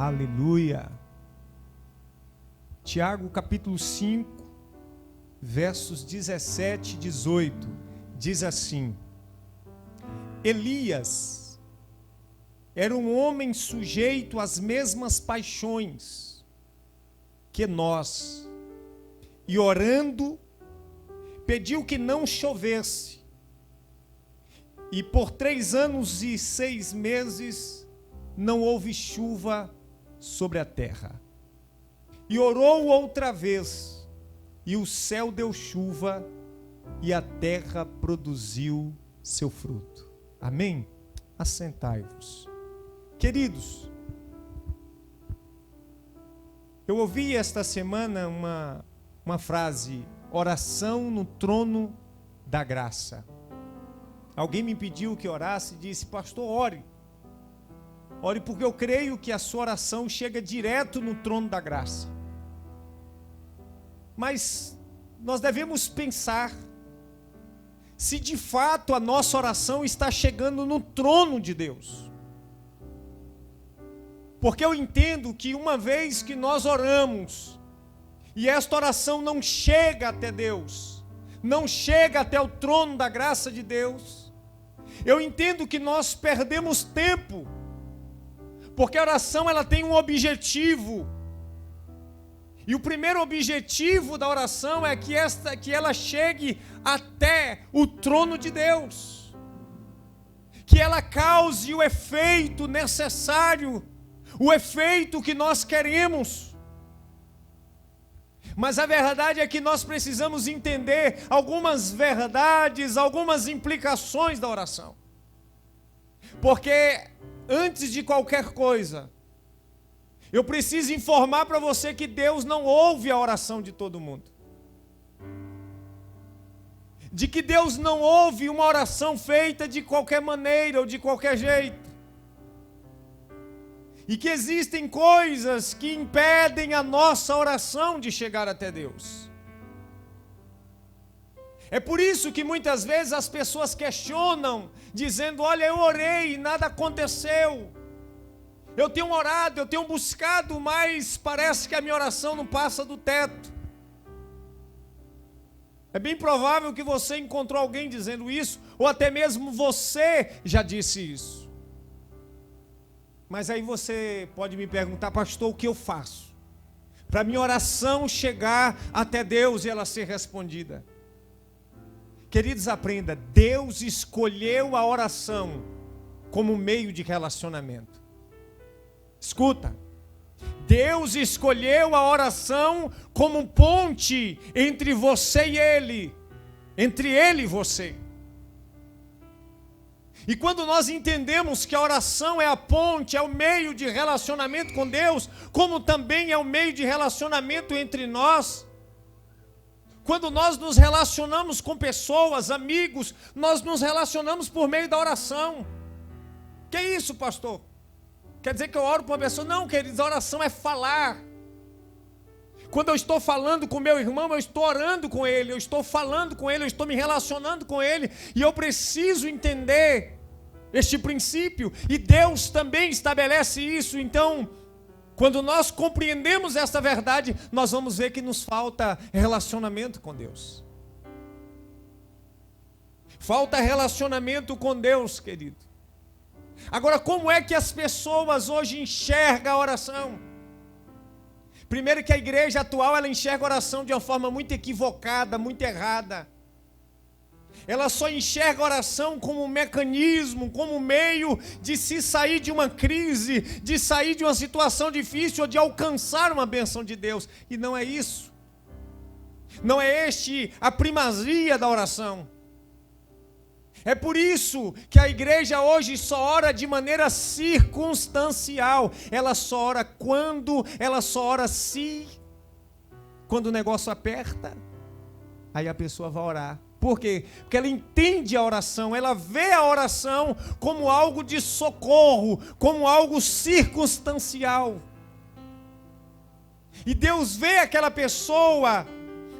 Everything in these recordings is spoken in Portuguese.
Aleluia. Tiago capítulo 5, versos 17 e 18, diz assim: Elias era um homem sujeito às mesmas paixões que nós, e orando, pediu que não chovesse, e por 3 anos e 6 meses não houve chuva sobre a terra. E orou outra vez, e o céu deu chuva, e a terra produziu seu fruto. Amém? Assentai-vos. Queridos, eu ouvi esta semana uma frase: oração no trono da graça. Alguém me pediu que orasse e disse: pastor, ore. Ore porque eu creio que a sua oração chega direto no trono da graça. Mas nós devemos pensar se de fato a nossa oração está chegando no trono de Deus. Porque eu entendo que uma vez que nós oramos e esta oração não chega até Deus, não chega até o trono da graça de Deus, eu entendo que nós perdemos tempo. Porque a oração ela tem um objetivo. E o primeiro objetivo da oração é que ela chegue até o trono de Deus. Que ela cause o efeito necessário, o efeito que nós queremos. Mas a verdade é que nós precisamos entender algumas verdades, algumas implicações da oração. Porque antes de qualquer coisa, eu preciso informar para você que Deus não ouve a oração de todo mundo. De que Deus não ouve uma oração feita de qualquer maneira ou de qualquer jeito. E que existem coisas que impedem a nossa oração de chegar até Deus. É por isso que muitas vezes as pessoas questionam, dizendo: olha, eu orei e nada aconteceu. Eu tenho orado, eu tenho buscado, mas parece que a minha oração não passa do teto. É bem provável que você encontrou alguém dizendo isso, ou até mesmo você já disse isso. Mas aí você pode me perguntar: pastor, o que eu faço para minha oração chegar até Deus e ela ser respondida? Queridos, aprenda, Deus escolheu a oração como meio de relacionamento. Escuta, Deus escolheu a oração como ponte entre você e Ele, entre Ele e você. E quando nós entendemos que a oração é a ponte, é o meio de relacionamento com Deus, como também é o meio de relacionamento entre nós, quando nós nos relacionamos com pessoas, amigos, nós nos relacionamos por meio da oração. Que é isso, pastor? Quer dizer que eu oro para uma pessoa? Não, queridos, a oração é falar. Quando eu estou falando com meu irmão, eu estou orando com ele, eu estou falando com ele, eu estou me relacionando com ele, e eu preciso entender este princípio, e Deus também estabelece isso. Então, quando nós compreendemos essa verdade, nós vamos ver que nos falta relacionamento com Deus. Falta relacionamento com Deus, querido. Agora, como é que as pessoas hoje enxergam a oração? Primeiro que a igreja atual, ela enxerga a oração de uma forma muito equivocada, muito errada. Ela só enxerga a oração como um mecanismo, como um meio de se sair de uma crise, de sair de uma situação difícil ou de alcançar uma bênção de Deus. E não é isso. Não é a primazia da oração. É por isso que a igreja hoje só ora de maneira circunstancial. Ela só ora quando o negócio aperta, aí a pessoa vai orar. Por quê? Porque ela entende a oração, ela vê a oração como algo de socorro, como algo circunstancial. E Deus vê aquela pessoa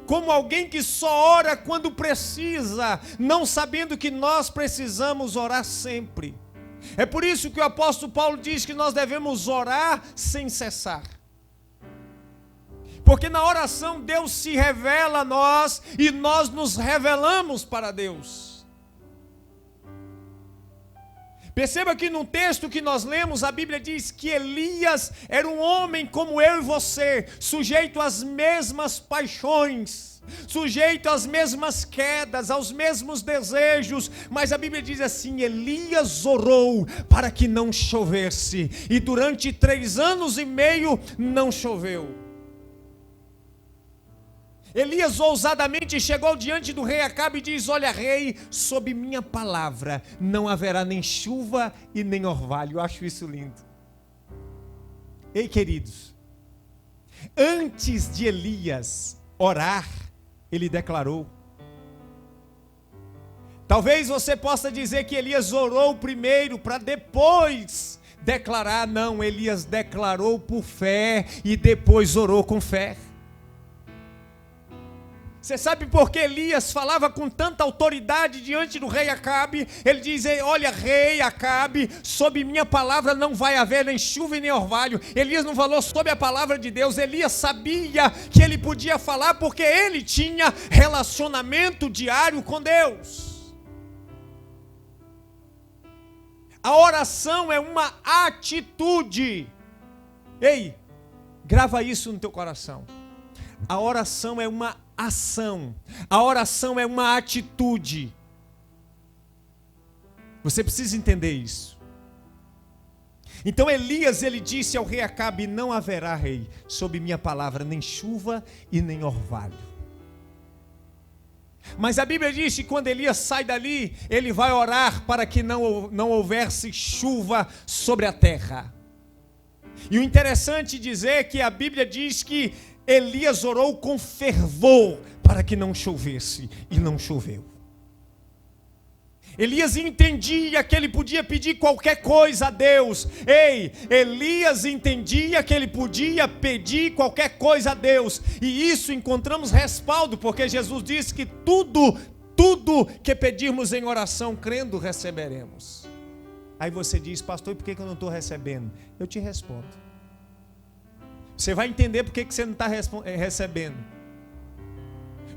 como alguém que só ora quando precisa, não sabendo que nós precisamos orar sempre. É por isso que o apóstolo Paulo diz que nós devemos orar sem cessar. Porque na oração Deus se revela a nós e nós nos revelamos para Deus. Perceba que no texto que nós lemos, a Bíblia diz que Elias era um homem como eu e você, sujeito às mesmas paixões, sujeito às mesmas quedas, aos mesmos desejos, mas a Bíblia diz assim: Elias orou para que não chovesse, e durante 3 anos e meio não choveu. Elias ousadamente chegou diante do rei Acabe e diz: olha, rei, sob minha palavra não haverá nem chuva e nem orvalho. Eu acho isso lindo. Ei, queridos, antes de Elias orar, ele declarou. Talvez você possa dizer que Elias orou primeiro para depois declarar. Não, Elias declarou por fé e depois orou com fé. Você sabe por que Elias falava com tanta autoridade diante do rei Acabe? Ele diz: olha, rei Acabe, sob minha palavra não vai haver nem chuva e nem orvalho. Elias não falou sob a palavra de Deus. Elias sabia que ele podia falar porque ele tinha relacionamento diário com Deus. A oração é uma atitude. Ei, grava isso no teu coração. A oração é uma ação. A oração é uma atitude. Você precisa entender isso. Então Elias, ele disse ao rei Acabe: não haverá, rei, sob minha palavra, nem chuva e nem orvalho. Mas a Bíblia diz que quando Elias sai dali, ele vai orar para que não houvesse chuva sobre a terra. E o interessante dizer que a Bíblia diz que Elias orou com fervor para que não chovesse, e não choveu. Elias entendia que ele podia pedir qualquer coisa a Deus. Ei, Elias entendia que ele podia pedir qualquer coisa a Deus. E isso encontramos respaldo, porque Jesus disse que tudo que pedirmos em oração, crendo, receberemos. Aí você diz: pastor, e por que eu não estou recebendo? Eu te respondo. Você vai entender por que você não está recebendo.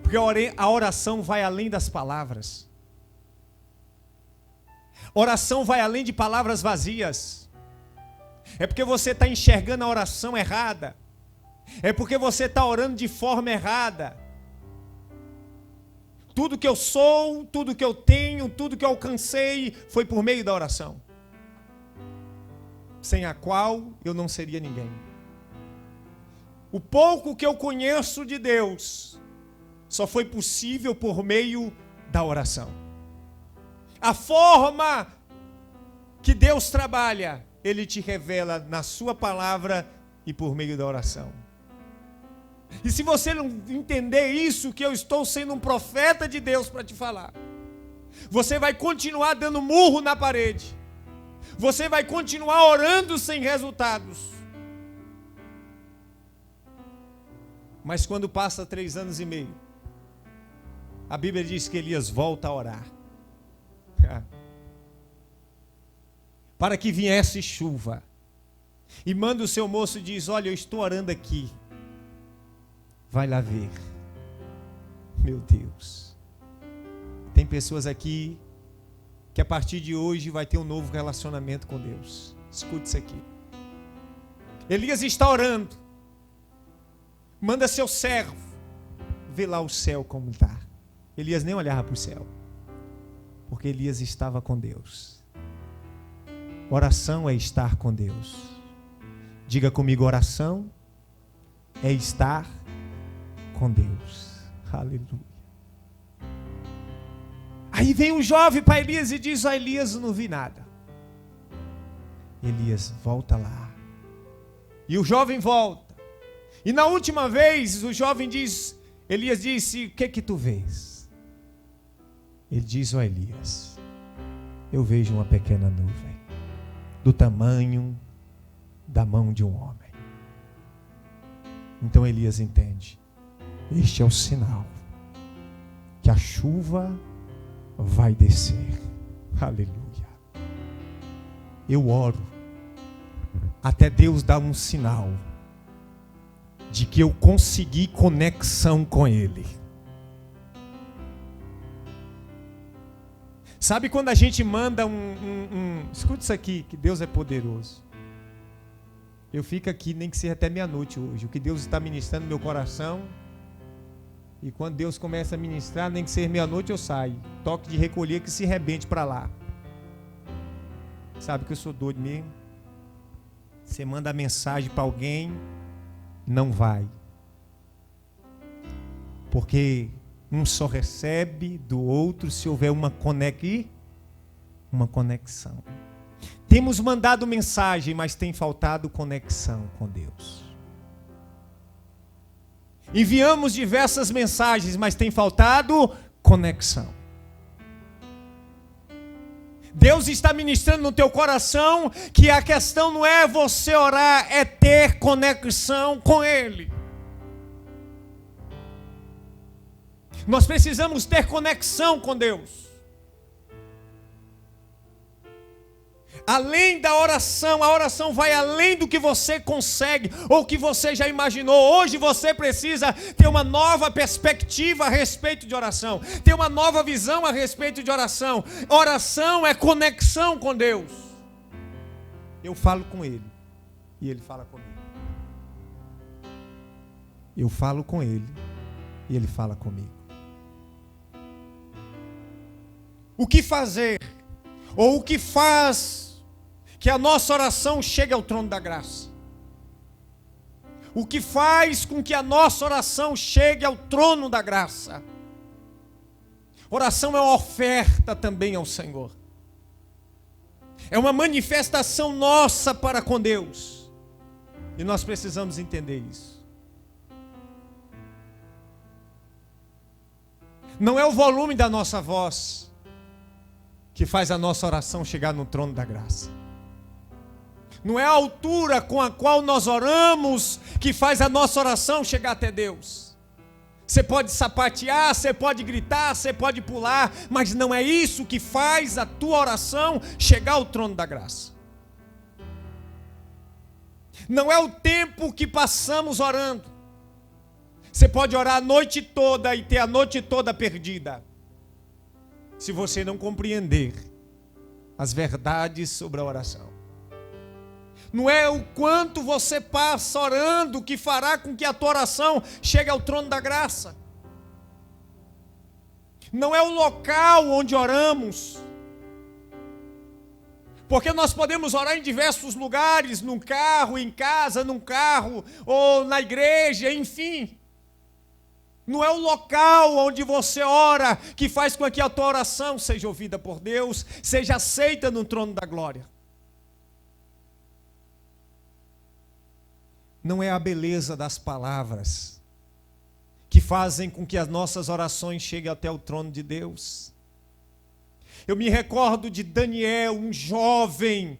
Porque a oração vai além das palavras. Oração vai além de palavras vazias. É porque você está enxergando a oração errada. É porque você está orando de forma errada. Tudo que eu sou, tudo que eu tenho, tudo que eu alcancei foi por meio da oração, sem a qual eu não seria ninguém. O pouco que eu conheço de Deus só foi possível por meio da oração. A forma que Deus trabalha, Ele te revela na sua palavra e por meio da oração. E se você não entender isso, que eu estou sendo um profeta de Deus para te falar, você vai continuar dando murro na parede. Você vai continuar orando sem resultados. Mas quando passa 3 anos e meio, a Bíblia diz que Elias volta a orar. Para que viesse chuva. E manda o seu moço e diz: olha, eu estou orando aqui. Vai lá ver. Meu Deus. Tem pessoas aqui que a partir de hoje vai ter um novo relacionamento com Deus. Escute isso aqui. Elias está orando. Manda seu servo ver lá o céu como está. Elias nem olhava para o céu, porque Elias estava com Deus. Oração é estar com Deus. Diga comigo: oração é estar com Deus. Aleluia. Aí vem um jovem para Elias e diz: Elias, eu não vi nada. Elias, volta lá. E o jovem volta. E na última vez, o jovem diz, Elias disse: o que tu vês? Ele diz: Elias, eu vejo uma pequena nuvem, do tamanho da mão de um homem. Então Elias entende: este é o sinal que a chuva vai descer. Aleluia. eu oro até Deus dar um sinal de que eu consegui conexão com Ele. Sabe quando a gente manda escuta isso aqui, que Deus é poderoso. Eu fico aqui, nem que seja até meia-noite hoje, o que Deus está ministrando no meu coração. E quando Deus começa a ministrar, nem que seja meia-noite eu saio. Toque de recolher que se rebente para lá. Sabe que eu sou doido mesmo? Você manda mensagem para alguém, não vai. Porque um só recebe do outro se houver uma conexão. Temos mandado mensagem, mas tem faltado conexão com Deus. Enviamos diversas mensagens, mas tem faltado conexão. Deus está ministrando no teu coração que a questão não é você orar, é ter conexão com Ele. Nós precisamos ter conexão com Deus. Além da oração, a oração vai além do que você consegue ou que você já imaginou. Hoje você precisa ter uma nova perspectiva a respeito de oração, ter uma nova visão a respeito de oração. Oração é conexão com Deus. Eu falo com Ele e Ele fala comigo. Eu falo com Ele e Ele fala comigo. O que fazer ou o que faz que a nossa oração chegue ao trono da graça? O que faz com que a nossa oração chegue ao trono da graça? Oração é uma oferta também ao Senhor. É uma manifestação nossa para com Deus. E nós precisamos entender isso. Não é o volume da nossa voz que faz a nossa oração chegar no trono da graça. Não é a altura com a qual nós oramos que faz a nossa oração chegar até Deus. Você pode sapatear, você pode gritar, você pode pular, mas não é isso que faz a tua oração chegar ao trono da graça. Não é o tempo que passamos orando. Você pode orar a noite toda e ter a noite toda perdida, se você não compreender as verdades sobre a oração. Não é o quanto você passa orando que fará com que a tua oração chegue ao trono da graça. Não é o local onde oramos. Porque nós podemos orar em diversos lugares, num carro, em casa, num carro, ou na igreja, enfim. Não é o local onde você ora que faz com que a tua oração seja ouvida por Deus, seja aceita no trono da glória. Não é a beleza das palavras que fazem com que as nossas orações cheguem até o trono de Deus. Eu me recordo de Daniel, um jovem,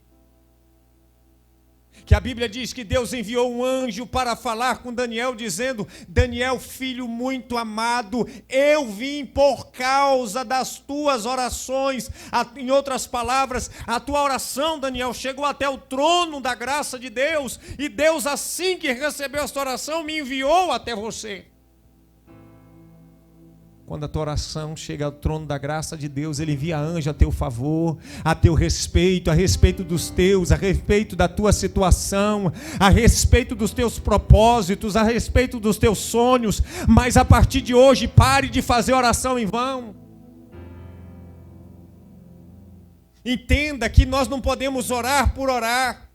que a Bíblia diz que Deus enviou um anjo para falar com Daniel, dizendo: Daniel, filho muito amado, eu vim por causa das tuas orações. Em outras palavras, a tua oração, Daniel, chegou até o trono da graça de Deus, e Deus, assim que recebeu esta oração, me enviou até você. Quando a tua oração chega ao trono da graça de Deus, Ele envia anjo a teu favor, a teu respeito, a respeito dos teus, a respeito da tua situação, a respeito dos teus propósitos, a respeito dos teus sonhos. Mas a partir de hoje, pare de fazer oração em vão. Entenda que nós não podemos orar por orar.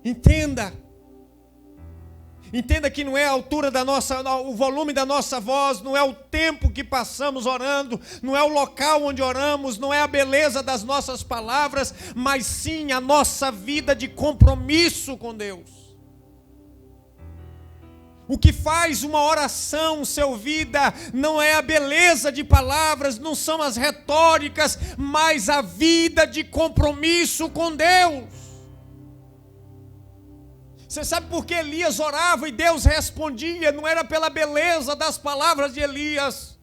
Entenda que não é a altura da nossa, o volume da nossa voz, não é o tempo que passamos orando, não é o local onde oramos, não é a beleza das nossas palavras, mas sim a nossa vida de compromisso com Deus. O que faz uma oração ser ouvida não é a beleza de palavras, não são as retóricas, mas a vida de compromisso com Deus. Você sabe por que Elias orava e Deus respondia? Não era pela beleza das palavras de Elias,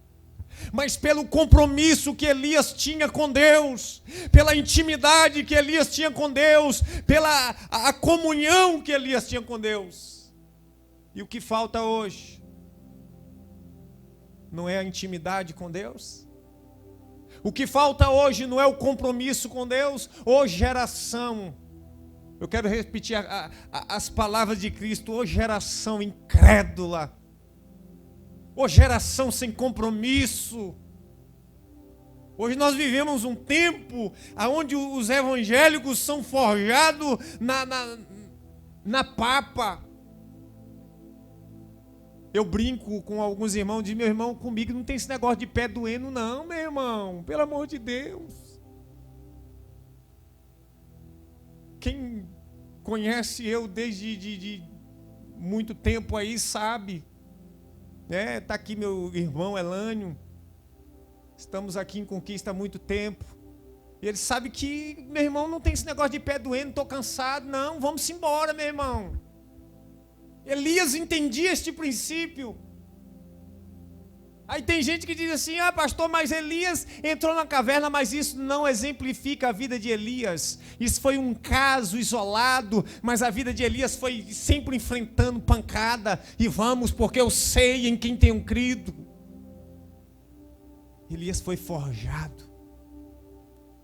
mas pelo compromisso que Elias tinha com Deus, pela intimidade que Elias tinha com Deus, pela a comunhão que Elias tinha com Deus. E o que falta hoje? Não é a intimidade com Deus? O que falta hoje não é o compromisso com Deus? Ô geração, eu quero repetir as palavras de Cristo, ô geração incrédula, ô geração sem compromisso. Hoje nós vivemos um tempo onde os evangélicos são forjados na papa. Eu brinco com alguns irmãos, digo, meu irmão, comigo não tem esse negócio de pé doendo não, meu irmão, pelo amor de Deus. Quem conhece eu desde de muito tempo aí sabe, né? Está aqui meu irmão Elânio, estamos aqui em Conquista há muito tempo, e ele sabe que, meu irmão, não tem esse negócio de pé doendo, estou cansado, não, vamos embora, meu irmão. Elias entendia este princípio. Aí tem gente que diz assim, pastor, mas Elias entrou na caverna, mas isso não exemplifica a vida de Elias. Isso foi um caso isolado, mas a vida de Elias foi sempre enfrentando pancada, e vamos, porque eu sei em quem tenho crido. Elias foi forjado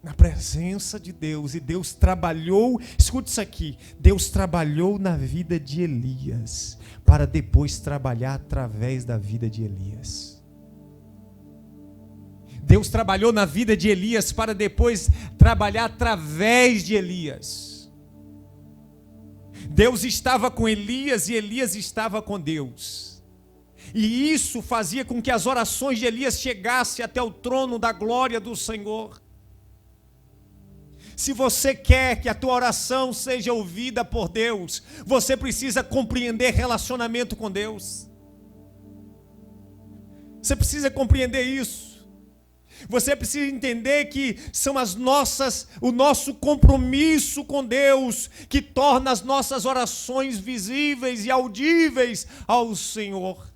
na presença de Deus, e Deus trabalhou, escute isso aqui, Deus trabalhou na vida de Elias, para depois trabalhar através da vida de Elias. Deus trabalhou na vida de Elias, para depois trabalhar através de Elias. Deus estava com Elias, e Elias estava com Deus. E isso fazia com que as orações de Elias chegassem até o trono da glória do Senhor. Se você quer que a tua oração seja ouvida por Deus, você precisa compreender relacionamento com Deus. Você precisa compreender isso. Você precisa entender que são o nosso compromisso com Deus que torna as nossas orações visíveis e audíveis ao Senhor.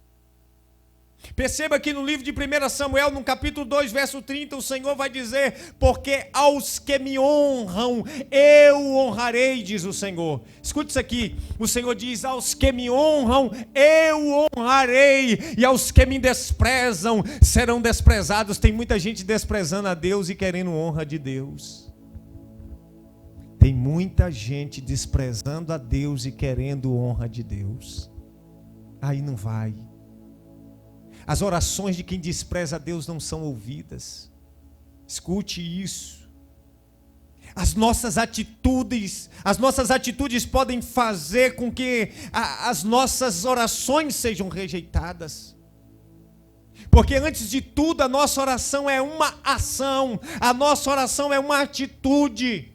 Perceba que no livro de 1 Samuel, no capítulo 2, verso 30, o Senhor vai dizer, porque aos que me honram, eu honrarei, diz o Senhor. Escute isso aqui, o Senhor diz, aos que me honram, eu honrarei, e aos que me desprezam, serão desprezados. Tem muita gente desprezando a Deus e querendo honra de Deus. Tem muita gente desprezando a Deus e querendo honra de Deus. Aí não vai. As orações de quem despreza a Deus não são ouvidas. Escute isso. As nossas atitudes podem fazer com que as nossas orações sejam rejeitadas. Porque antes de tudo, a nossa oração é uma ação, a nossa oração é uma atitude.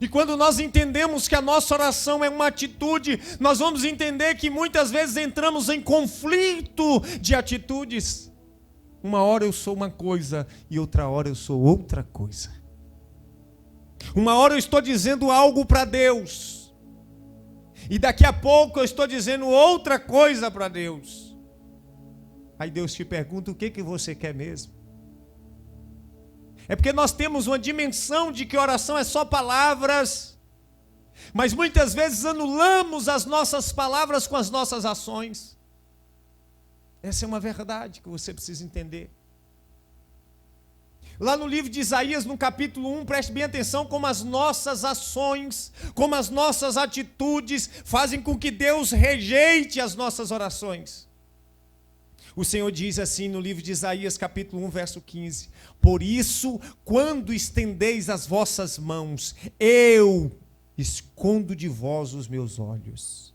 E quando nós entendemos que a nossa oração é uma atitude, nós vamos entender que muitas vezes entramos em conflito de atitudes. Uma hora eu sou uma coisa e outra hora eu sou outra coisa. Uma hora eu estou dizendo algo para Deus, e daqui a pouco eu estou dizendo outra coisa para Deus. Aí Deus te pergunta, o que você quer mesmo? É porque nós temos uma dimensão de que oração é só palavras, mas muitas vezes anulamos as nossas palavras com as nossas ações. Essa é uma verdade que você precisa entender. Lá no livro de Isaías, no capítulo 1, preste bem atenção como as nossas ações, como as nossas atitudes fazem com que Deus rejeite as nossas orações. O Senhor diz assim no livro de Isaías, capítulo 1, verso 15: por isso, quando estendeis as vossas mãos, eu escondo de vós os meus olhos.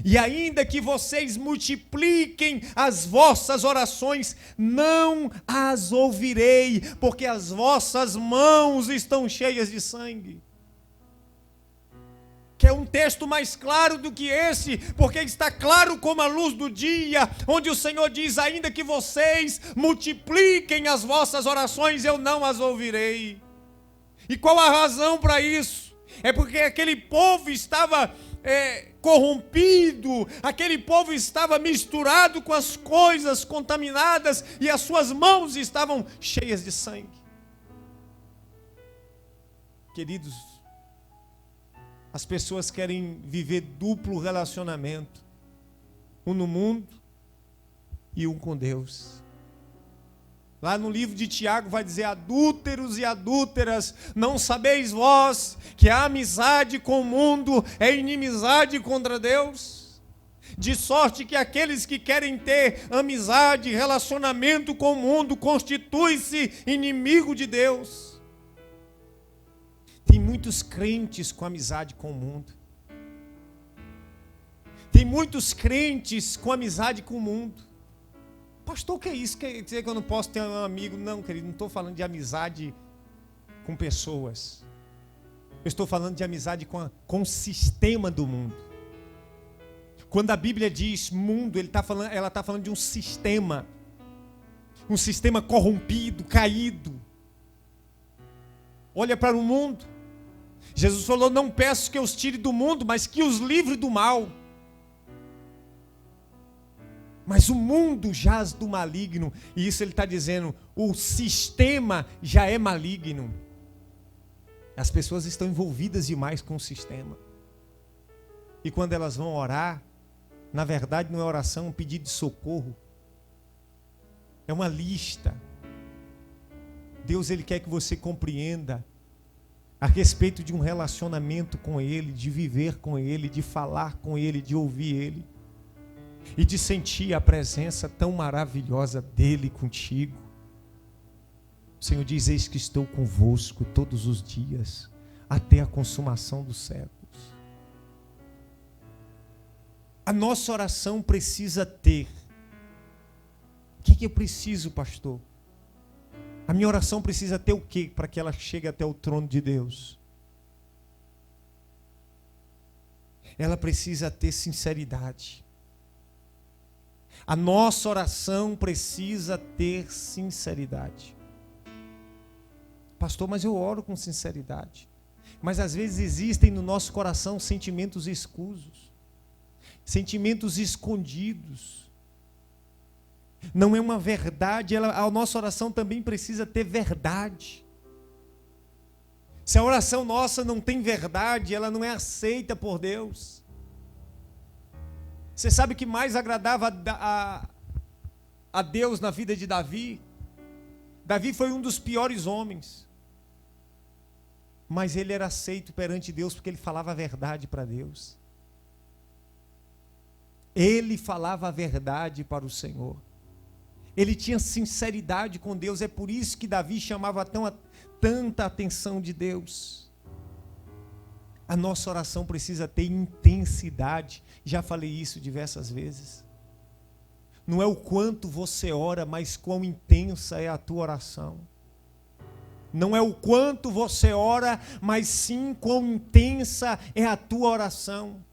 E ainda que vocês multipliquem as vossas orações, não as ouvirei, porque as vossas mãos estão cheias de sangue. Quer um texto mais claro do que esse? Porque está claro como a luz do dia, onde o Senhor diz, ainda que vocês multipliquem as vossas orações, eu não as ouvirei. E qual a razão para isso? É porque aquele povo estava corrompido, aquele povo estava misturado com as coisas contaminadas e as suas mãos estavam cheias de sangue. Queridos, as pessoas querem viver duplo relacionamento, um no mundo e um com Deus. Lá no livro de Tiago vai dizer: adúlteros e adúlteras, não sabeis vós que a amizade com o mundo é inimizade contra Deus? De sorte que aqueles que querem ter amizade, relacionamento com o mundo, constitui-se inimigo de Deus. Tem muitos crentes com amizade com o mundo. Tem muitos crentes com amizade com o mundo. Pastor, o que é isso? Quer dizer que eu não posso ter um amigo? Não, querido, não estou falando de amizade com pessoas. Eu estou falando de amizade com o sistema do mundo. Quando a Bíblia diz mundo, ela está falando de um sistema corrompido, caído. Olha para o mundo. Jesus falou: não peço que os tire do mundo, mas que os livre do mal. Mas o mundo jaz do maligno, e isso ele está dizendo, o sistema já é maligno. As pessoas estão envolvidas demais com o sistema. E quando elas vão orar, na verdade não é oração, é um pedido de socorro. É uma lista. Deus, ele quer que você compreenda a respeito de um relacionamento com Ele, de viver com Ele, de falar com Ele, de ouvir Ele. E de sentir a presença tão maravilhosa dEle contigo. O Senhor diz: eis que estou convosco todos os dias, até a consumação dos séculos. A nossa oração precisa ter. O que eu preciso, pastor? A minha oração precisa ter o quê para que ela chegue até o trono de Deus? Ela precisa ter sinceridade. A nossa oração precisa ter sinceridade. Pastor, mas eu oro com sinceridade. Mas às vezes existem no nosso coração sentimentos escusos, sentimentos escondidos. Não é uma verdade, a nossa oração também precisa ter verdade. Se a oração nossa não tem verdade, ela não é aceita por Deus. Você sabe o que mais agradava a Deus na vida de Davi? Davi foi um dos piores homens. Mas ele era aceito perante Deus porque ele falava a verdade para Deus. Ele falava a verdade para o Senhor. Ele tinha sinceridade com Deus. É por isso que Davi chamava tanta atenção de Deus. A nossa oração precisa ter intensidade. Já falei isso diversas vezes. Não é o quanto você ora, mas quão intensa é a tua oração. Não é o quanto você ora, mas sim quão intensa é a tua oração.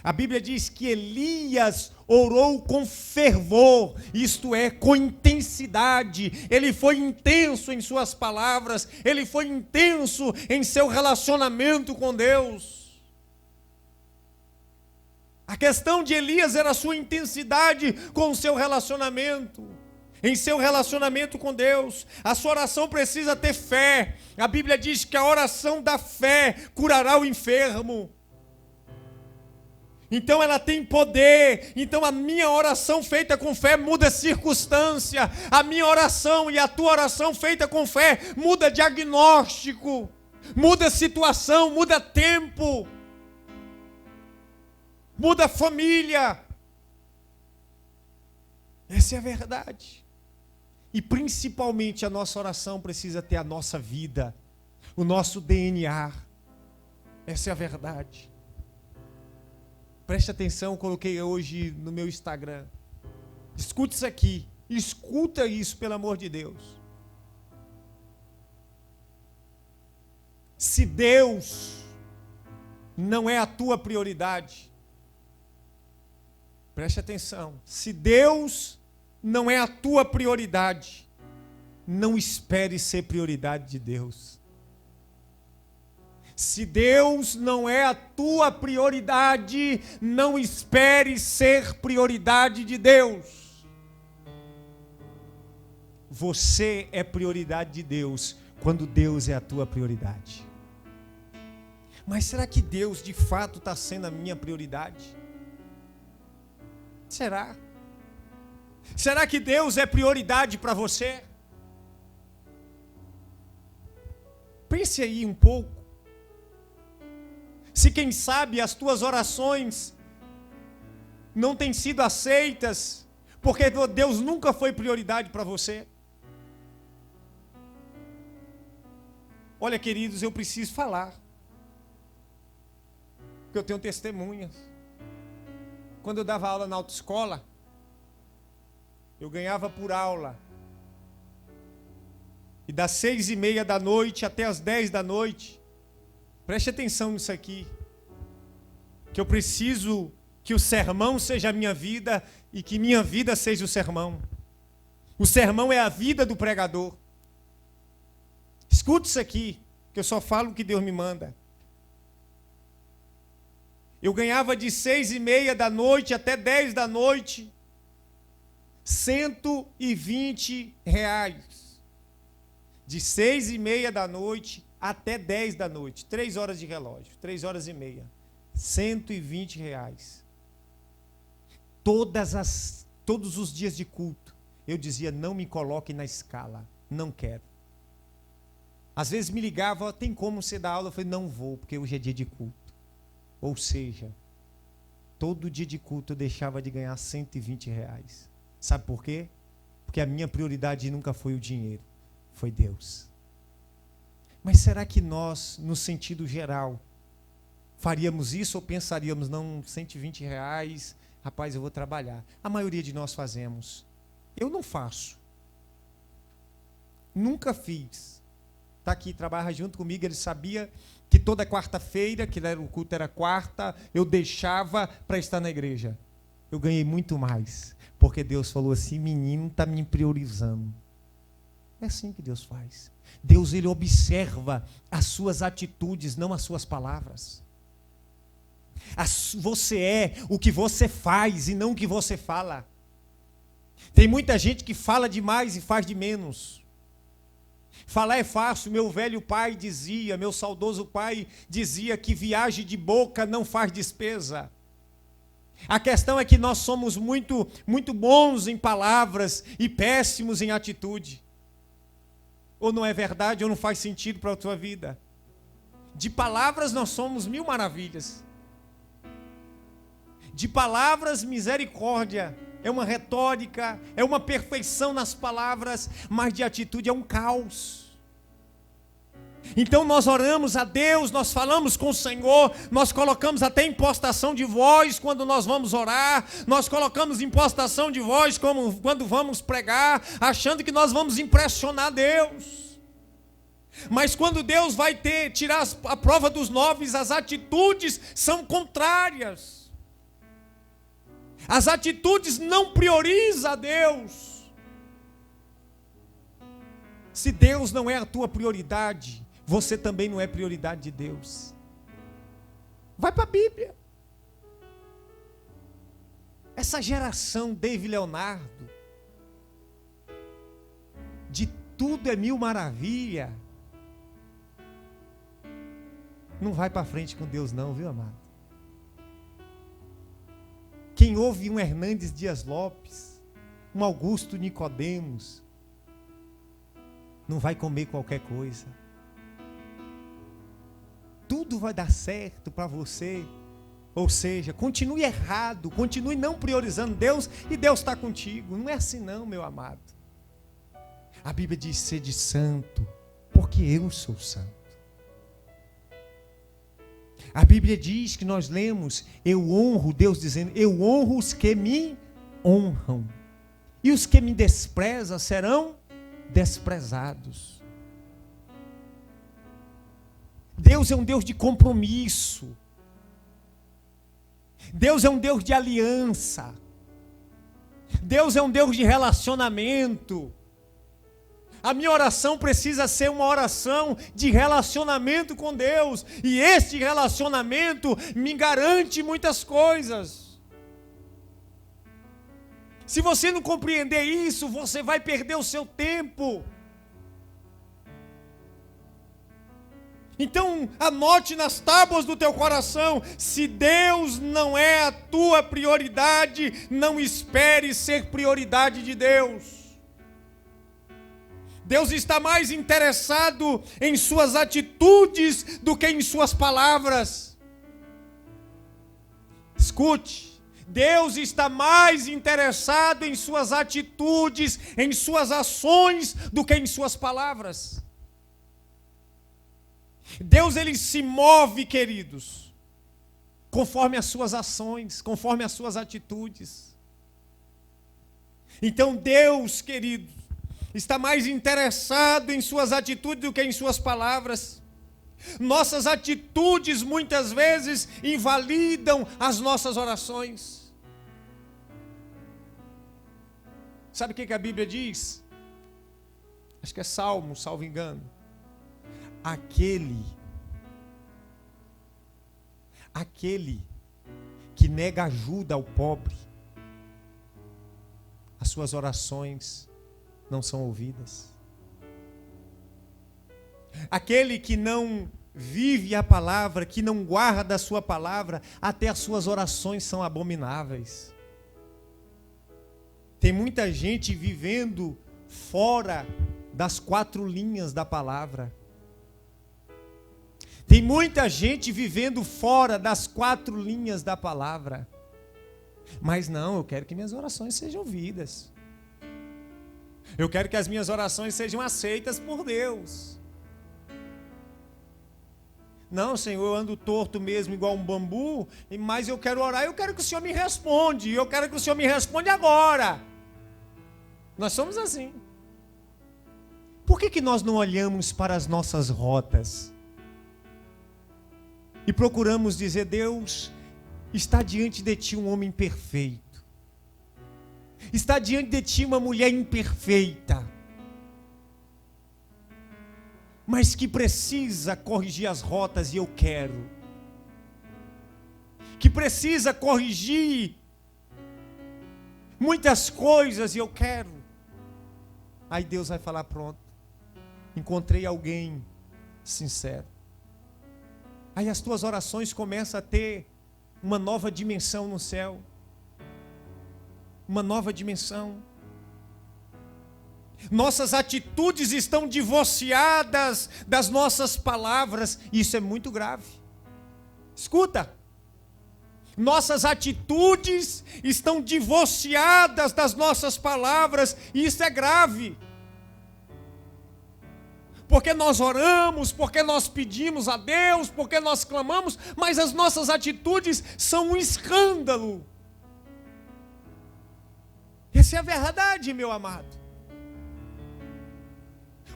A Bíblia diz que Elias orou com fervor, isto é, com intensidade. Ele foi intenso em suas palavras, ele foi intenso em seu relacionamento com Deus. A questão de Elias era a sua intensidade com o seu relacionamento, em seu relacionamento com Deus. A sua oração precisa ter fé. A Bíblia diz que a oração da fé curará o enfermo. Então ela tem poder. Então a minha oração feita com fé muda circunstância. A minha oração e a tua oração feita com fé muda diagnóstico, muda situação, muda tempo, muda família. Essa é a verdade. E principalmente a nossa oração precisa ter a nossa vida, o nosso DNA. Essa é a verdade. Preste atenção, eu coloquei hoje no meu Instagram. Escute isso aqui. Escuta isso, pelo amor de Deus. Se Deus não é a tua prioridade, preste atenção. Se Deus não é a tua prioridade, não espere ser prioridade de Deus. Se Deus não é a tua prioridade, não espere ser prioridade de Deus. Você é prioridade de Deus quando Deus é a tua prioridade. Mas será que Deus de fato está sendo a minha prioridade? Será? Será que Deus é prioridade para você? Pense aí um pouco. Se quem sabe as tuas orações não têm sido aceitas, porque Deus nunca foi prioridade para você. Olha, queridos, eu preciso falar, porque eu tenho testemunhas. Quando eu dava aula na autoescola, eu ganhava por aula. E das 6:30 da noite até as 10 da noite, preste atenção nisso aqui, que eu preciso que o sermão seja a minha vida e que minha vida seja o sermão. O sermão é a vida do pregador. Escute isso aqui, que eu só falo o que Deus me manda. Eu ganhava de 6:30 da noite até 10 da noite, R$120. De 6:30 da noite até 10 da noite, 3 horas de relógio, 3 horas e meia, R$120. Todos os dias de culto, eu dizia, não me coloque na escala, não quero. Às vezes me ligava, tem como você dar aula? Eu falei, não vou, porque hoje é dia de culto. Ou seja, todo dia de culto eu deixava de ganhar R$120. Sabe por quê? Porque a minha prioridade nunca foi o dinheiro, foi Deus. Mas será que nós, no sentido geral, faríamos isso ou pensaríamos, não, R$120, rapaz, eu vou trabalhar? A maioria de nós fazemos. Eu não faço. Nunca fiz. Está aqui, trabalha junto comigo, ele sabia que toda quarta-feira, que o culto era quarta, eu deixava para estar na igreja. Eu ganhei muito mais, porque Deus falou assim, menino está me priorizando. É assim que Deus faz. Deus, ele observa as suas atitudes, não as suas palavras. Você é o que você faz e não o que você fala. Tem muita gente que fala demais e faz de menos. Falar é fácil, meu velho pai dizia, meu saudoso pai dizia que viagem de boca não faz despesa. A questão é que nós somos muito bons em palavras e péssimos em atitude. Ou não é verdade, ou não faz sentido para a tua vida. De palavras nós somos mil maravilhas. De palavras, misericórdia. É uma retórica, é uma perfeição nas palavras, mas de atitude é um caos. Então nós oramos a Deus, nós falamos com o Senhor, nós colocamos até impostação de voz quando nós vamos orar, nós colocamos impostação de voz quando vamos pregar, achando que nós vamos impressionar Deus. Mas quando Deus vai tirar a prova dos 9, as atitudes são contrárias. As atitudes não priorizam a Deus. Se Deus não é a tua prioridade, você também não é prioridade de Deus. Vai para a Bíblia. Essa geração David Leonardo, de tudo é mil maravilha, não vai para frente com Deus não, viu, amado? Quem ouve um Hernandes Dias Lopes, um Augusto Nicodemos, não vai comer qualquer coisa. Tudo vai dar certo para você. Ou seja, continue errado, continue não priorizando Deus e Deus está contigo. Não é assim não, meu amado. A Bíblia diz, sede santo, porque eu sou santo. A Bíblia diz que nós lemos, eu honro, Deus dizendo, eu honro os que me honram. E os que me desprezam serão desprezados. Deus é um Deus de compromisso. Deus é um Deus de aliança. Deus é um Deus de relacionamento. A minha oração precisa ser uma oração de relacionamento com Deus. E este relacionamento me garante muitas coisas. Se você não compreender isso, você vai perder o seu tempo. Então, anote nas tábuas do teu coração: se Deus não é a tua prioridade, não espere ser prioridade de Deus. Deus está mais interessado em suas atitudes do que em suas palavras. Escute, Deus está mais interessado em suas atitudes, em suas ações, do que em suas palavras. Deus, ele se move, queridos, conforme as suas ações, conforme as suas atitudes. Então Deus, querido, está mais interessado em suas atitudes do que em suas palavras. Nossas atitudes muitas vezes invalidam as nossas orações. Sabe o que a Bíblia diz? Acho que é Salmo, salvo engano. Aquele que nega ajuda ao pobre, as suas orações não são ouvidas. Aquele que não vive a palavra, que não guarda a sua palavra, até as suas orações são abomináveis. Tem muita gente vivendo fora das 4 linhas da palavra. Tem muita gente vivendo fora das 4 linhas da palavra. Mas não, eu quero que minhas orações sejam ouvidas. Eu quero que as minhas orações sejam aceitas por Deus. Não, Senhor, eu ando torto mesmo, igual um bambu, mas eu quero orar, eu quero que o Senhor me responda, eu quero que o Senhor me responda agora. Nós somos assim. Por que nós não olhamos para as nossas rotas e procuramos dizer: Deus, está diante de ti um homem perfeito, está diante de ti uma mulher imperfeita, mas que precisa corrigir as rotas, e eu quero, que precisa corrigir muitas coisas, e eu quero. Aí Deus vai falar: pronto, encontrei alguém sincero. Aí as tuas orações começam a ter uma nova dimensão no céu, uma nova dimensão. Nossas atitudes estão divorciadas das nossas palavras, e isso é muito grave. Escuta, nossas atitudes estão divorciadas das nossas palavras, e isso é grave. Porque nós oramos, porque nós pedimos a Deus, porque nós clamamos, mas as nossas atitudes são um escândalo. Essa é a verdade, meu amado.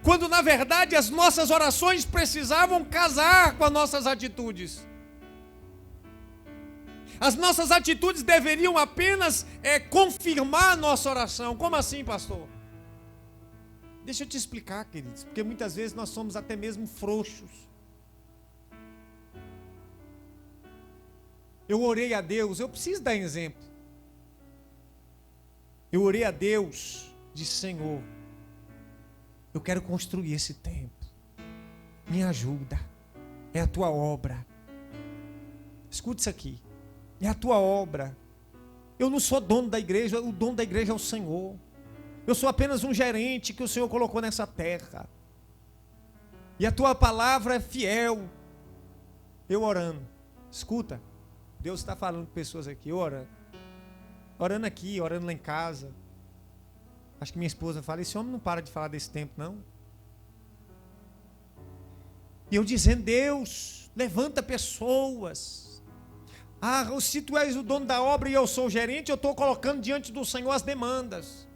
Quando na verdade as nossas orações precisavam casar com as nossas atitudes. As nossas atitudes deveriam apenas confirmar a nossa oração. Como assim, pastor? Deixa eu te explicar, queridos, porque muitas vezes nós somos até mesmo frouxos. Eu orei a Deus, eu preciso dar exemplo. Eu orei a Deus, disse: Senhor, eu quero construir esse templo, me ajuda, é a tua obra. Escute isso aqui, é a tua obra. Eu não sou dono da igreja, o dono da igreja é o Senhor. Eu sou apenas um gerente que o Senhor colocou nessa terra. E a tua palavra é fiel. Eu orando. Escuta, Deus está falando com pessoas aqui, eu orando. Orando aqui, orando lá em casa. Acho que minha esposa fala: esse homem não para de falar desse tempo, não. E eu dizendo: Deus, levanta pessoas. Se tu és o dono da obra e eu sou o gerente, eu estou colocando diante do Senhor as demandas.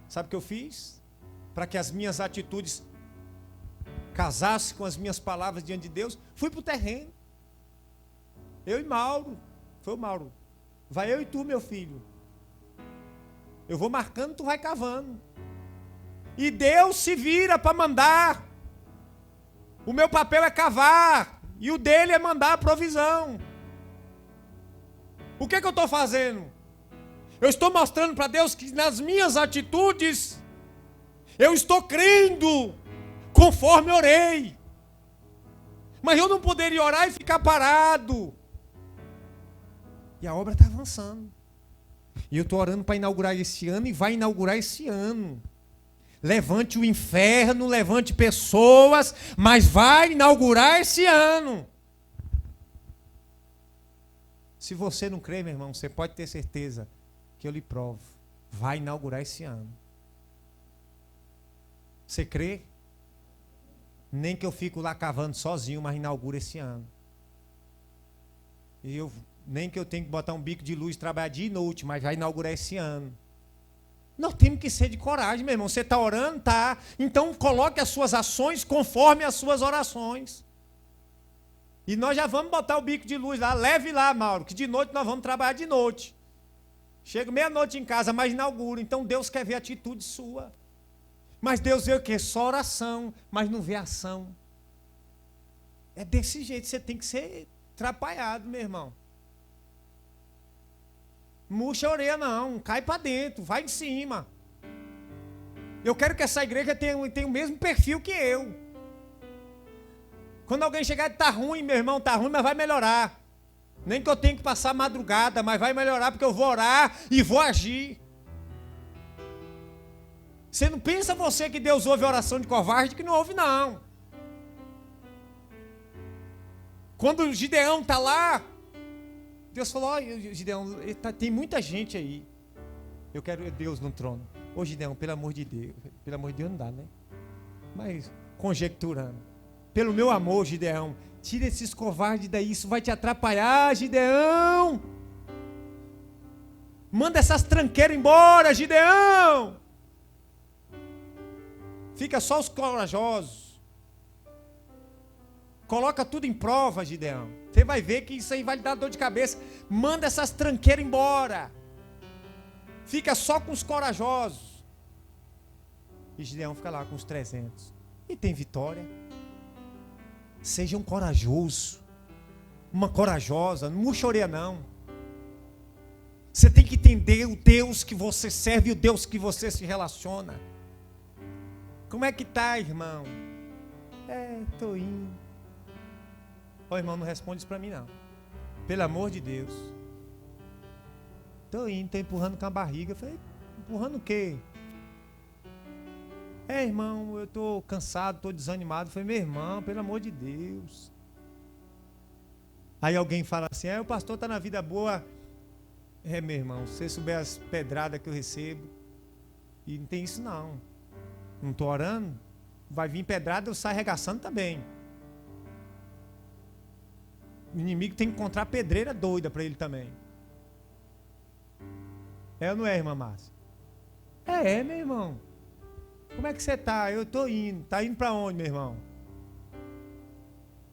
Sabe o que eu fiz? Para que as minhas atitudes casassem com as minhas palavras diante de Deus, fui para o terreno. Eu e Mauro. Foi o Mauro. Vai eu e tu, meu filho. Eu vou marcando, tu vai cavando. E Deus se vira para mandar. O meu papel é cavar. E o dele é mandar a provisão. O que eu estou fazendo? Eu estou mostrando para Deus que nas minhas atitudes, eu estou crendo conforme orei. Mas eu não poderia orar e ficar parado. E a obra está avançando. E eu estou orando para inaugurar esse ano e vai inaugurar esse ano. Levante o inferno, levante pessoas, mas vai inaugurar esse ano. Se você não crê, meu irmão, você pode ter certeza que eu lhe provo. Vai inaugurar esse ano. Você crê? Nem que eu fico lá cavando sozinho, mas inaugura esse ano. Nem que eu tenha que botar um bico de luz, trabalhar dia e noite, mas vai inaugurar esse ano. Nós temos que ser de coragem, meu irmão. Você está orando? Tá. Então coloque as suas ações conforme as suas orações. E nós já vamos botar o bico de luz lá. Leve lá, Mauro, que de noite nós vamos trabalhar de noite. Chega meia-noite em casa, mas inaugura. Então Deus quer ver a atitude sua. Mas Deus vê o quê? Só oração, mas não vê ação. É desse jeito, você tem que ser atrapalhado, meu irmão. Murcha a orelha não, cai para dentro, vai de cima. Eu quero que essa igreja tenha o mesmo perfil que eu. Quando alguém chegar e tá ruim, meu irmão, tá ruim, mas vai melhorar. Nem que eu tenha que passar madrugada, mas vai melhorar porque eu vou orar e vou agir. Você não pensa você que Deus ouve a oração de covarde, que não ouve não. Quando o Gideão está lá, Deus falou, olha, Gideão, tem muita gente aí. Eu quero Deus no trono. Ô Gideão, pelo amor de Deus não dá, né? Mas conjecturando. Pelo meu amor, Gideão, tira esses covardes daí, isso vai te atrapalhar, Gideão. Manda essas tranqueiras embora, Gideão. Fica só os corajosos. Coloca tudo em prova, Gideão. Você vai ver que isso aí vai lhe dar dor de cabeça. Manda essas tranqueiras embora. Fica só com os corajosos. E Gideão fica lá com os 300. E tem vitória. Seja um corajoso. Uma corajosa. Não murcha a orelha não. Você tem que entender o Deus que você serve e o Deus que você se relaciona. Como é que tá, irmão? Tô indo. Ó, irmão, não responde isso para mim, não. Pelo amor de Deus. Tô indo, tô empurrando com a barriga. Eu falei, empurrando o quê? Irmão, eu tô cansado, tô desanimado. Eu falei, meu irmão, pelo amor de Deus. Aí alguém fala assim, o pastor tá na vida boa. Meu irmão, se você souber as pedradas que eu recebo. E não tem isso não. Não estou orando, vai vir pedrada, eu saio arregaçando também. O inimigo tem que encontrar pedreira doida para ele também. Ou não é, irmã Márcia? Meu irmão. Como é que você está? Eu estou indo. Está indo para onde, meu irmão?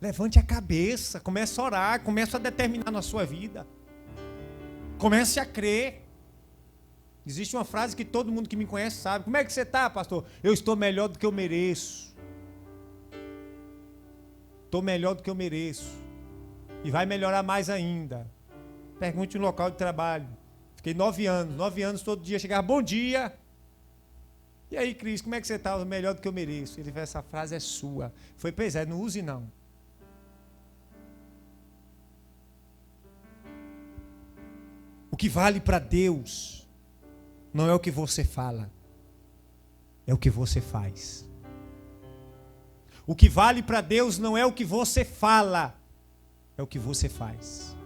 Levante a cabeça, comece a orar, comece a determinar na sua vida. Comece a crer. Existe uma frase que todo mundo que me conhece sabe. Como é que você está, pastor? Eu estou melhor do que eu mereço. Estou melhor do que eu mereço. E vai melhorar mais ainda. Pergunte no local de trabalho. Fiquei 9 anos. 9 anos todo dia. Chegava, bom dia. E aí, Cris, como é que você está? Melhor do que eu mereço. Ele falou, essa frase é sua. Foi, pois é, não use não. O que vale para Deus não é o que você fala, é o que você faz. O que vale para Deus não é o que você fala, é o que você faz.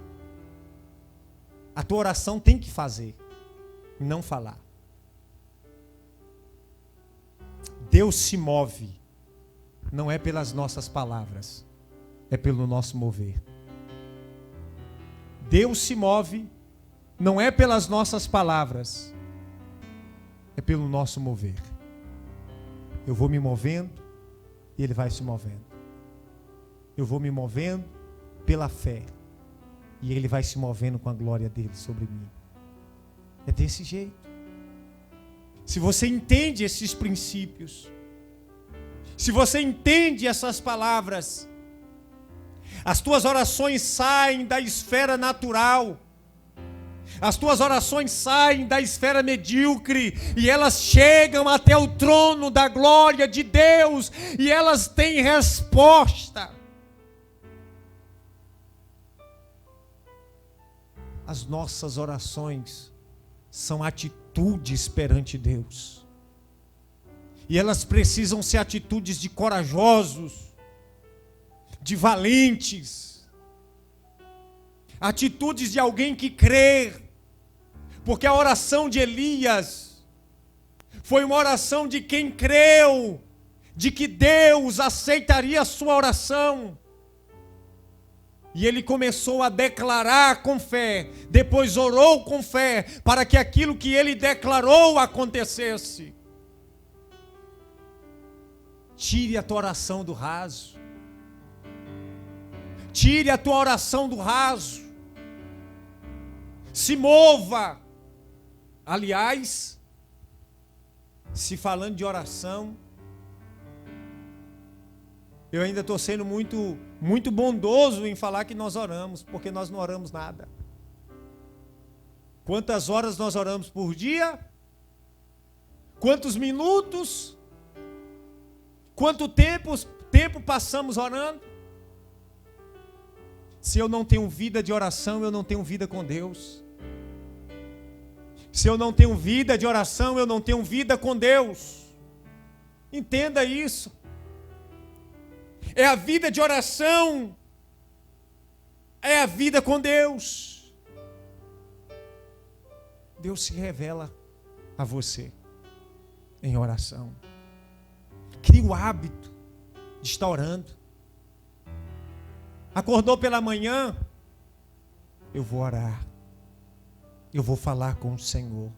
A tua oração tem que fazer, não falar. Deus se move, não é pelas nossas palavras, é pelo nosso mover. Deus se move, não é pelas nossas palavras, é pelo nosso mover. Eu vou me movendo e Ele vai se movendo. Eu vou me movendo pela fé e Ele vai se movendo com a glória dele sobre mim. É desse jeito. Se você entende esses princípios, se você entende essas palavras, as tuas orações saem da esfera natural, as tuas orações saem da esfera medíocre e elas chegam até o trono da glória de Deus e elas têm resposta. As nossas orações são atitudes perante Deus. E elas precisam ser atitudes de corajosos, de valentes, atitudes de alguém que crê. Porque a oração de Elias foi uma oração de quem creu, de que Deus aceitaria a sua oração. E ele começou a declarar com fé, depois orou com fé, para que aquilo que ele declarou acontecesse. Tire a tua oração do raso. Tire a tua oração do raso. Se mova. Aliás, se falando de oração, eu ainda estou sendo muito bondoso em falar que nós oramos, porque nós não oramos nada. Quantas horas nós oramos por dia? Quantos minutos? Quanto tempo passamos orando? Se eu não tenho vida de oração, eu não tenho vida com Deus. Se eu não tenho vida de oração, eu não tenho vida com Deus. Entenda isso. É a vida de oração, é a vida com Deus. Deus se revela a você em oração. Crie o hábito de estar orando. Acordou pela manhã, eu vou orar. Eu vou falar com o Senhor.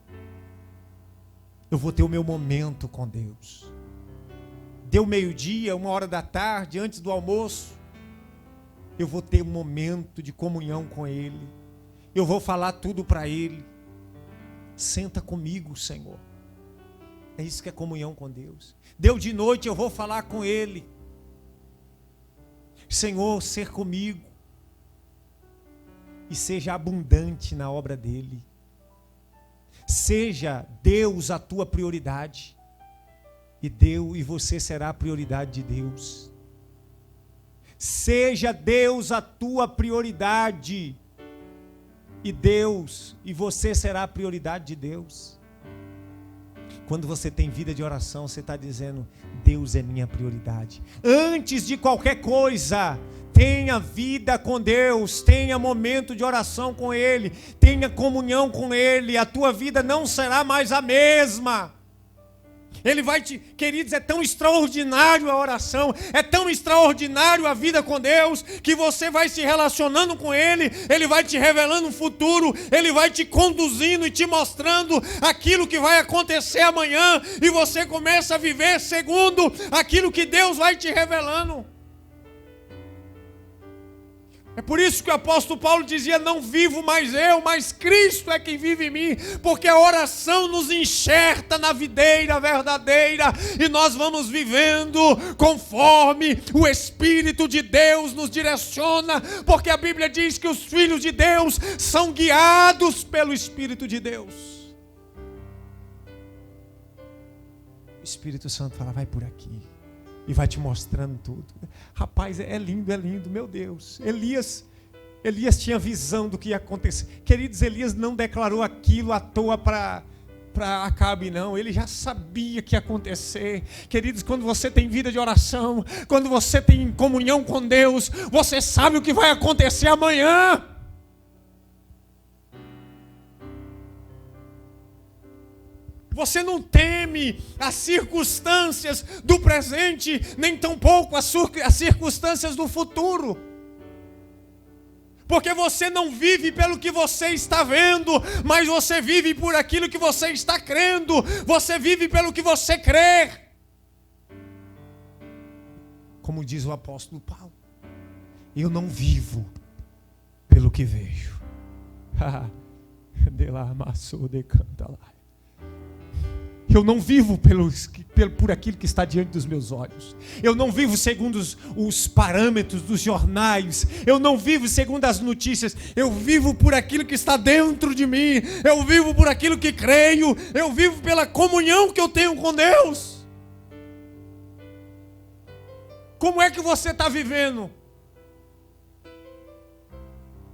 Eu vou ter o meu momento com Deus. Deu meio-dia, 13h, antes do almoço, eu vou ter um momento de comunhão com Ele. Eu vou falar tudo para Ele. Senta comigo, Senhor. É isso que é comunhão com Deus. Deu de noite, eu vou falar com Ele. Senhor, ser comigo. E seja abundante na obra dEle. Seja Deus a tua prioridade. E você será a prioridade de Deus. Seja Deus a tua prioridade. E você será a prioridade de Deus. Quando você tem vida de oração, você está dizendo: Deus é minha prioridade. Antes de qualquer coisa, tenha vida com Deus, tenha momento de oração com Ele, tenha comunhão com Ele. A tua vida não será mais a mesma. Ele vai queridos, é tão extraordinário a oração, é tão extraordinário a vida com Deus, que você vai se relacionando com Ele, Ele vai te revelando um futuro, Ele vai te conduzindo e te mostrando aquilo que vai acontecer amanhã, e você começa a viver segundo aquilo que Deus vai te revelando. É por isso que o apóstolo Paulo dizia: não vivo mais eu, mas Cristo é quem vive em mim, porque a oração nos enxerta na videira verdadeira, e nós vamos vivendo conforme o Espírito de Deus nos direciona, porque a Bíblia diz que os filhos de Deus são guiados pelo Espírito de Deus. O Espírito Santo fala: vai por aqui. E vai te mostrando tudo. Rapaz, é lindo, meu Deus. Elias tinha visão do que ia acontecer. Queridos, Elias não declarou aquilo à toa para Acabe, não. Ele já sabia que ia acontecer. Queridos, quando você tem vida de oração, quando você tem comunhão com Deus, você sabe o que vai acontecer amanhã. Você não teme as circunstâncias do presente, nem tampouco as circunstâncias do futuro. Porque você não vive pelo que você está vendo, mas você vive por aquilo que você está crendo. Você vive pelo que você crê. Como diz o apóstolo Paulo: eu não vivo pelo que vejo. De lá amassou, de canta lá. Eu não vivo por aquilo que está diante dos meus olhos. Eu não vivo segundo os parâmetros dos jornais. Eu não vivo segundo as notícias. Eu vivo por aquilo que está dentro de mim. Eu vivo por aquilo que creio. Eu vivo pela comunhão que eu tenho com Deus. Como é que você está vivendo?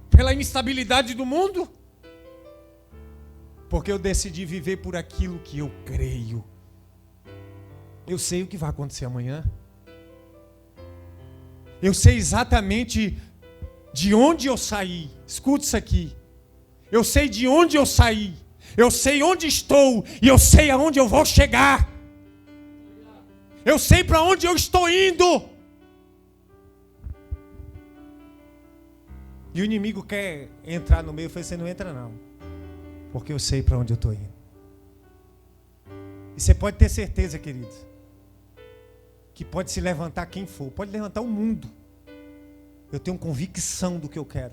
Pela instabilidade do mundo? Porque eu decidi viver por aquilo que eu creio. Eu sei o que vai acontecer amanhã. Eu sei exatamente de onde eu saí. Escute isso aqui. Eu sei de onde eu saí. Eu sei onde estou. E eu sei aonde eu vou chegar. Eu sei para onde eu estou indo. E o inimigo quer entrar no meio. Eu falei, você não entra não. Porque eu sei para onde eu estou indo. E você pode ter certeza, querido, que pode se levantar quem for. Pode levantar o mundo. Eu tenho convicção do que eu quero.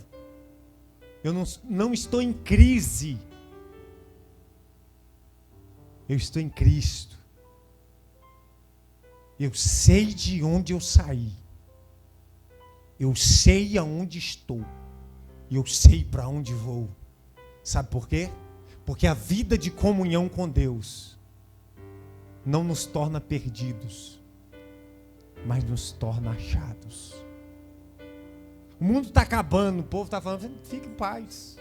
Eu não estou em crise. Eu estou em Cristo. Eu sei de onde eu saí. Eu sei aonde estou. E eu sei para onde vou. Sabe por quê? Porque a vida de comunhão com Deus não nos torna perdidos, mas nos torna achados. O mundo está acabando, o povo está falando, fique em paz.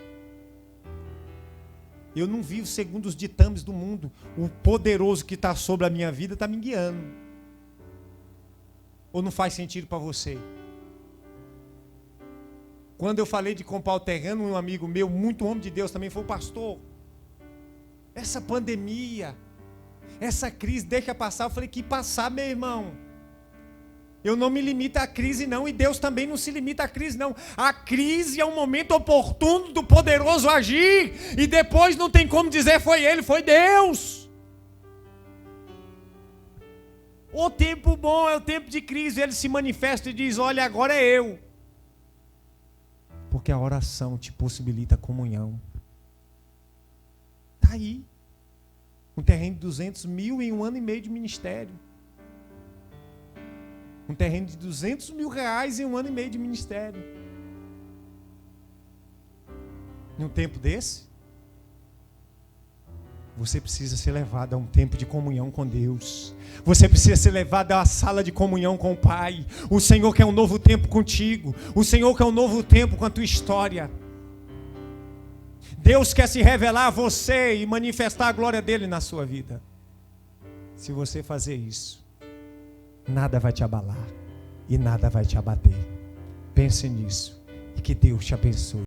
Eu não vivo segundo os ditames do mundo. O poderoso que está sobre a minha vida está me guiando. Ou não faz sentido para você? Quando eu falei de comprar o terreno, um amigo meu, muito homem de Deus, também foi pastor. Essa pandemia, essa crise, deixa passar. Eu falei, que passar, meu irmão? Eu não me limito à crise, não. E Deus também não se limita à crise, não. A crise é um momento oportuno do poderoso agir. E depois não tem como dizer foi Ele, foi Deus. O tempo bom é o tempo de crise. Ele se manifesta e diz, olha, agora é eu. Porque a oração te possibilita comunhão. Está aí. Um terreno de 200 mil em 1 ano e meio de ministério. Um terreno de 200 mil reais em 1 ano e meio de ministério. Em um tempo desse, você precisa ser levado a um tempo de comunhão com Deus. Você precisa ser levado a uma sala de comunhão com o Pai. O Senhor quer um novo tempo contigo. O Senhor quer um novo tempo com a tua história. Deus quer se revelar a você e manifestar a glória dele na sua vida. Se você fazer isso, nada vai te abalar e nada vai te abater. Pense nisso e que Deus te abençoe.